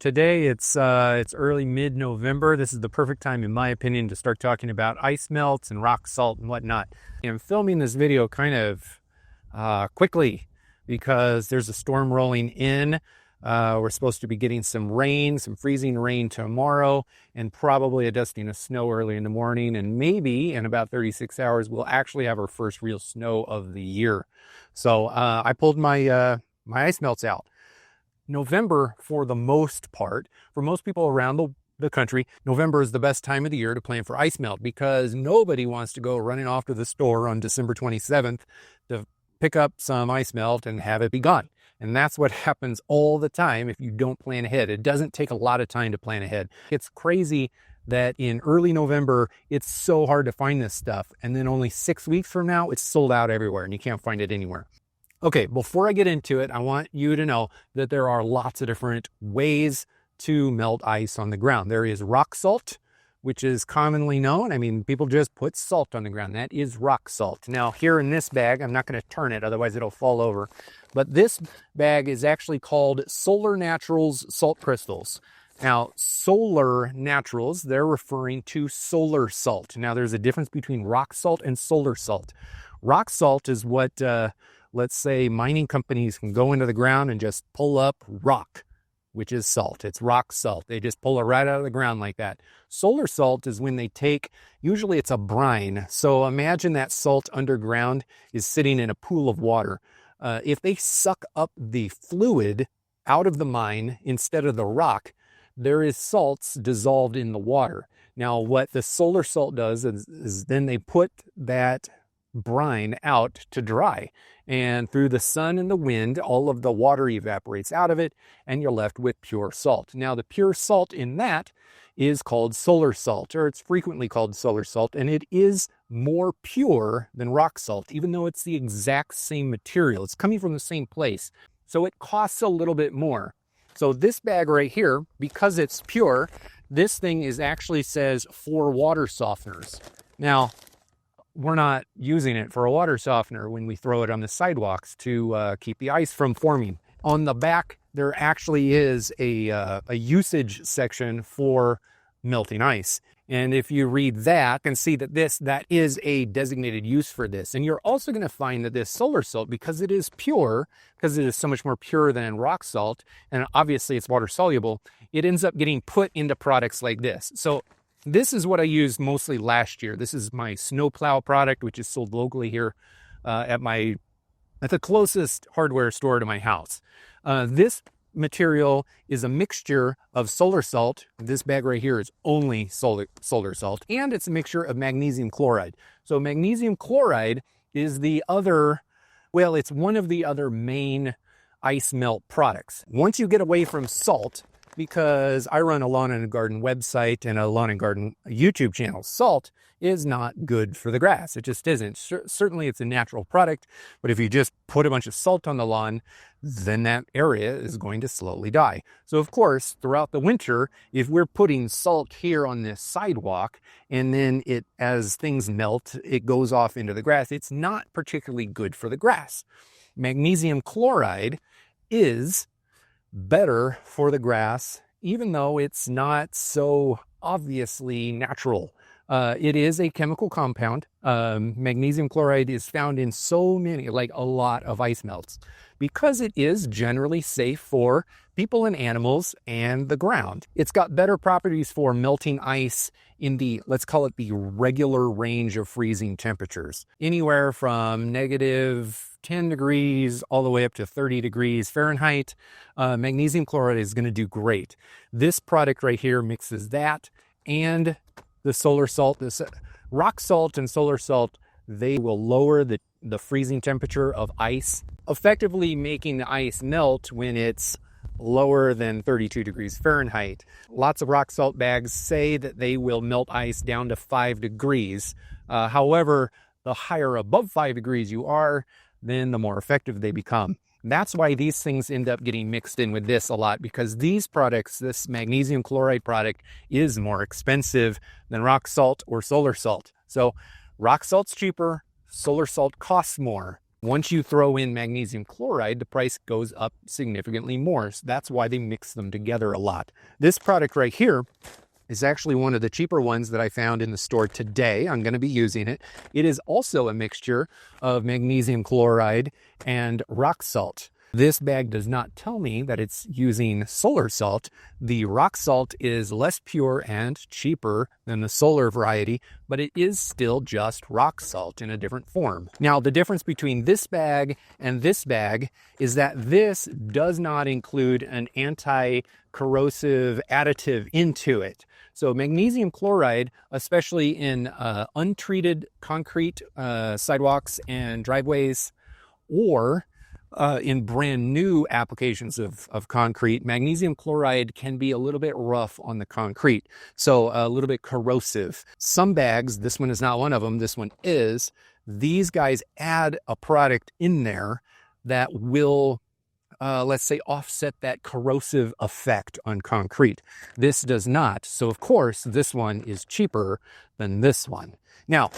Today it's early mid-November. This is the perfect time, in my opinion, to start talking about ice melts and rock salt and whatnot. I'm filming this video kind of quickly because there's a storm rolling in. We're supposed to be getting some rain, some freezing rain tomorrow, and probably a dusting of snow early in the morning. And maybe in about 36 hours, we'll actually have our first real snow of the year. So I pulled my ice melts out. November, for the most part, for most people around the country, November is the best time of the year to plan for ice melt because nobody wants to go running off to the store on December 27th to pick up some ice melt and have it be gone. And that's what happens all the time if you don't plan ahead. It doesn't take a lot of time to plan ahead. It's crazy that in early November, it's so hard to find this stuff. And then only 6 weeks from now, it's sold out everywhere and you can't find it anywhere. Okay, before I get into it, I want you to know that there are lots of different ways to melt ice on the ground. There is rock salt, which is commonly known. I mean, people just put salt on the ground. That is rock salt. Now, here in this bag, I'm not going to turn it, otherwise it'll fall over. But this bag is actually called Solar Naturals Salt Crystals. Now, Solar Naturals, they're referring to solar salt. Now, there's a difference between rock salt and solar salt. Rock salt is what... let's say mining companies can go into the ground and just pull up rock, which is salt. It's rock salt. They just pull it right out of the ground like that. Solar salt is when they take, usually it's a brine. So imagine that salt underground is sitting in a pool of water. If they suck up the fluid out of the mine instead of the rock, there is salts dissolved in the water. Now, what the solar salt does is then they put that brine out to dry, and through the sun and the wind all of the water evaporates out of it and you're left with pure salt. Now, the pure salt in that is called solar salt, or it's frequently called solar salt, and it is more pure than rock salt, even though it's the exact same material. It's coming from the same place, so it costs a little bit more. So this bag right here, because it's pure, this thing is actually says for water softeners. Now, we're not using it for a water softener when we throw it on the sidewalks to keep the ice from forming. On the back, there actually is a usage section for melting ice. And if you read that, you can see that that is a designated use for this. And you're also going to find that this solar salt, because it is pure, because it is so much more pure than rock salt, and obviously it's water soluble, it ends up getting put into products like this. So this is what I used mostly last year. This is my snowplow product, which is sold locally here at the closest hardware store to my house. This material is a mixture of solar salt. This bag right here is only solar salt, and it's a mixture of magnesium chloride. So magnesium chloride is it's one of the other main ice melt products. Once you get away from salt, because I run a lawn and garden website and a lawn and garden YouTube channel, salt is not good for the grass. It just isn't. Certainly it's a natural product, but if you just put a bunch of salt on the lawn, then that area is going to slowly die. So of course, throughout the winter, if we're putting salt here on this sidewalk and then as things melt, it goes off into the grass, it's not particularly good for the grass. Magnesium chloride is better for the grass, even though it's not so obviously natural. It is a chemical compound. Magnesium chloride is found in so many, like a lot of ice melts, because it is generally safe for people and animals and the ground. It's got better properties for melting ice in the, let's call it the regular range of freezing temperatures, anywhere from -10 degrees all the way up to 30 degrees Fahrenheit. Magnesium chloride is going to do great. This product right here mixes that and the solar salt. This rock salt and solar salt, they will lower the freezing temperature of ice, effectively making the ice melt when it's lower than 32 degrees Fahrenheit. Lots of rock salt bags say that they will melt ice down to 5 degrees. However, the higher above 5 degrees you are, then the more effective they become. That's why these things end up getting mixed in with this a lot, because these products, this magnesium chloride product, is more expensive than rock salt or solar salt. So rock salt's cheaper, solar salt costs more. Once you throw in magnesium chloride, the price goes up significantly more. So that's why they mix them together a lot. This product right here is actually one of the cheaper ones that I found in the store today. I'm going to be using it. It is also a mixture of magnesium chloride and rock salt. This bag does not tell me that it's using solar salt. The rock salt is less pure and cheaper than the solar variety, but it is still just rock salt in a different form. Now, the difference between this bag and this bag is that this does not include an anti-corrosive additive into it. So magnesium chloride, especially in untreated concrete sidewalks and driveways, or in brand new applications of concrete, magnesium chloride can be a little bit rough on the concrete, so a little bit corrosive. Some bags, this one is not one of them, this one is, these guys add a product in there that will, let's say, offset that corrosive effect on concrete. This does not, so of course this one is cheaper than this one. Now,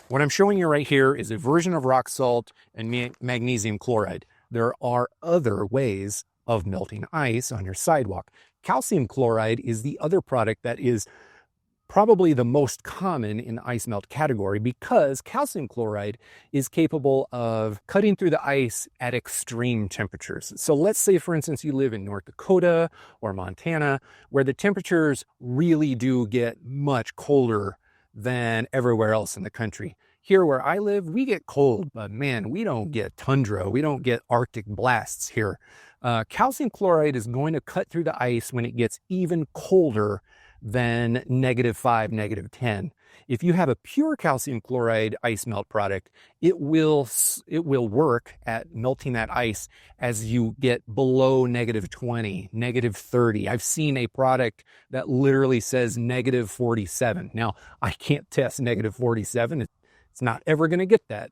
what I'm showing you right here is a version of rock salt and magnesium chloride. There are other ways of melting ice on your sidewalk. Calcium chloride is the other product that is probably the most common in the ice melt category, because calcium chloride is capable of cutting through the ice at extreme temperatures. So let's say, for instance, you live in North Dakota or Montana, where the temperatures really do get much colder than everywhere else in the country. Here where I live, we get cold, but man, we don't get tundra. We don't get Arctic blasts here. Calcium chloride is going to cut through the ice when it gets even colder than -5, -10. If you have a pure calcium chloride ice melt product, it will work at melting that ice as you get below -20, -30. I've seen a product that literally says -47. Now, I can't test -47. It's not ever going to get that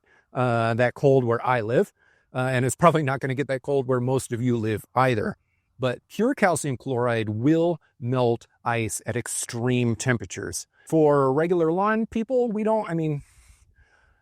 cold where I live, and it's probably not going to get that cold where most of you live either. But pure calcium chloride will melt ice at extreme temperatures. For regular lawn people,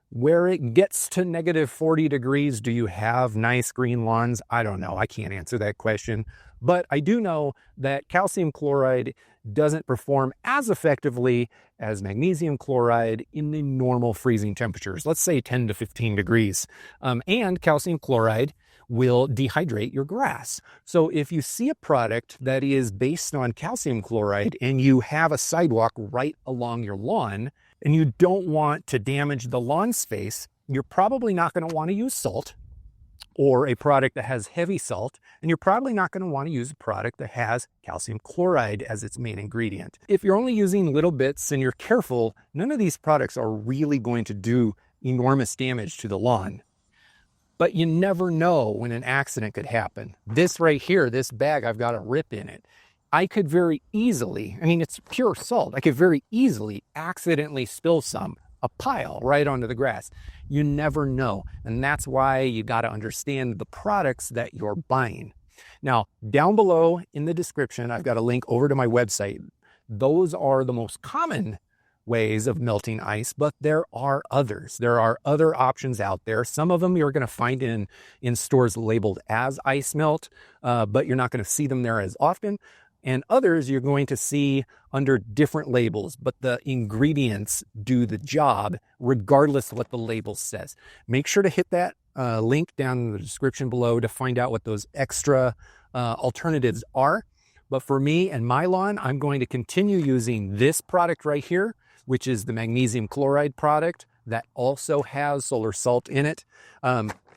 where it gets to -40 degrees, do you have nice green lawns? I don't know. I can't answer that question. But I do know that calcium chloride doesn't perform as effectively as magnesium chloride in the normal freezing temperatures, let's say 10 to 15 degrees. And calcium chloride will dehydrate your grass. So if you see a product that is based on calcium chloride and you have a sidewalk right along your lawn and you don't want to damage the lawn space, you're probably not going to want to use salt or a product that has heavy salt, and you're probably not going to want to use a product that has calcium chloride as its main ingredient. If you're only using little bits and you're careful, none of these products are really going to do enormous damage to the lawn. But you never know when an accident could happen. This right here, this bag, I've got a rip in it. I could very easily, it's pure salt, I could very easily accidentally spill a pile right onto the grass. You never know. And that's why you got to understand the products that you're buying. Now, down below in the description, I've got a link over to my website. Those are the most common ways of melting ice, but there are others. There are other options out there. Some of them you're going to find in stores labeled as ice melt, but you're not going to see them there as often. And others you're going to see under different labels, but the ingredients do the job regardless of what the label says. Make sure to hit that link down in the description below to find out what those extra alternatives are. But for me and my lawn, I'm going to continue using this product right here, which is the magnesium chloride product that also has solar salt in it.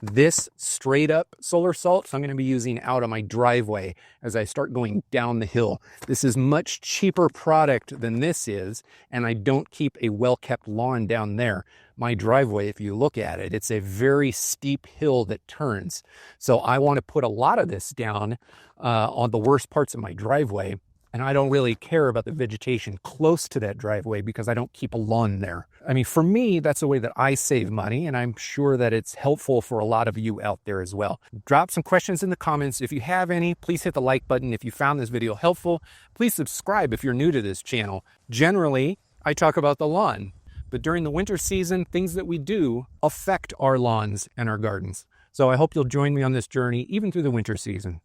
This straight up solar salt, so I'm going to be using out on my driveway as I start going down the hill. This is much cheaper product than this is, and I don't keep a well-kept lawn down there. My driveway, if you look at it, it's a very steep hill that turns. So I want to put a lot of this down on the worst parts of my driveway. And I don't really care about the vegetation close to that driveway because I don't keep a lawn there. For me, that's a way that I save money, and I'm sure that it's helpful for a lot of you out there as well. Drop some questions in the comments. If you have any, please hit the like button. If you found this video helpful, please subscribe if you're new to this channel. Generally, I talk about the lawn, But during the winter season, things that we do affect our lawns and our gardens. So I hope you'll join me on this journey, even through the winter season.